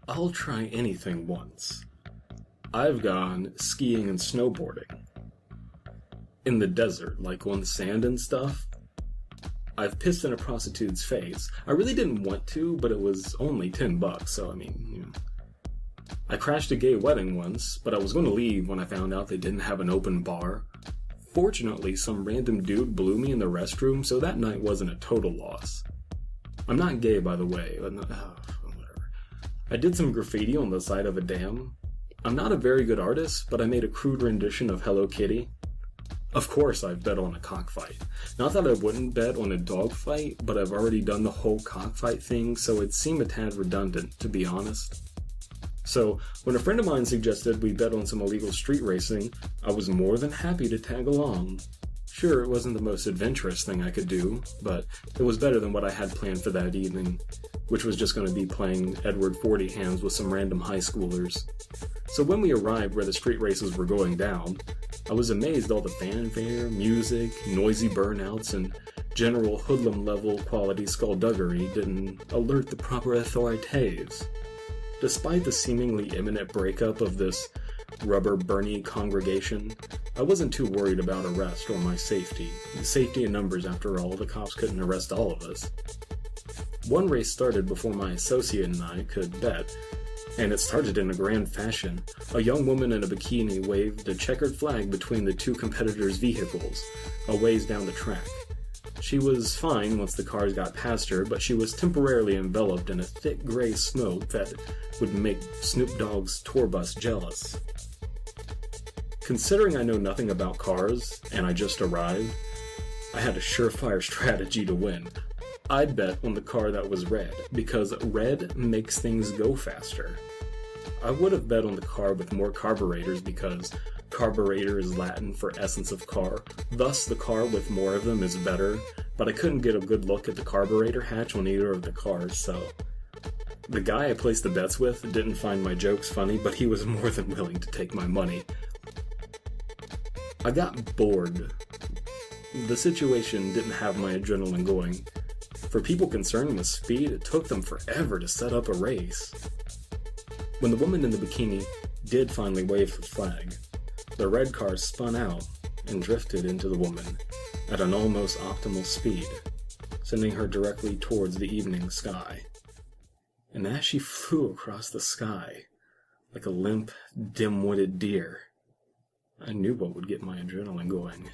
I'll try anything once. I've gone skiing and snowboarding. In the desert, like on the sand and stuff. I've pissed in a prostitute's face. I really didn't want to, but it was only $10, so I mean, you know. I crashed a gay wedding once, but I was going to leave when I found out they didn't have an open bar. Fortunately, some random dude blew me in the restroom, so that night wasn't a total loss. I'm not gay, by the way. Whatever. I did some graffiti on the side of a dam. I'm not a very good artist, but I made a crude rendition of Hello Kitty. Of course I've bet on a cockfight. Not that I wouldn't bet on a dog fight, but I've already done the whole cockfight thing, so it seemed a tad redundant, to be honest. So, when a friend of mine suggested we bet on some illegal street racing, I was more than happy to tag along. Sure, it wasn't the most adventurous thing I could do, but it was better than what I had planned for that evening, which was just going to be playing Edward 40 hands with some random high schoolers. So when we arrived where the street races were going down, I was amazed all the fanfare, music, noisy burnouts, and general hoodlum-level quality skullduggery didn't alert the proper authorities. Despite the seemingly imminent breakup of this rubber Bernie congregation, I wasn't too worried about arrest or my safety. Safety in numbers, after all, the cops couldn't arrest all of us. One race started before my associate and I could bet, and it started in a grand fashion. A young woman in a bikini waved a checkered flag between the two competitors' vehicles, a ways down the track. She was fine once the cars got past her, but she was temporarily enveloped in a thick gray smoke that would make Snoop Dogg's tour bus jealous. Considering I know nothing about cars, and I just arrived, I had a surefire strategy to win. I'd bet on the car that was red, because red makes things go faster. I would have bet on the car with more carburetors because carburetor is Latin for essence of car, thus the car with more of them is better, but I couldn't get a good look at the carburetor hatch on either of the cars, so... The guy I placed the bets with didn't find my jokes funny, but he was more than willing to take my money. I got bored. The situation didn't have my adrenaline going. For people concerned with speed, it took them forever to set up a race. When the woman in the bikini did finally wave the flag, the red car spun out and drifted into the woman at an almost optimal speed, sending her directly towards the evening sky. And as she flew across the sky, like a limp, dim-witted deer, I knew what would get my adrenaline going.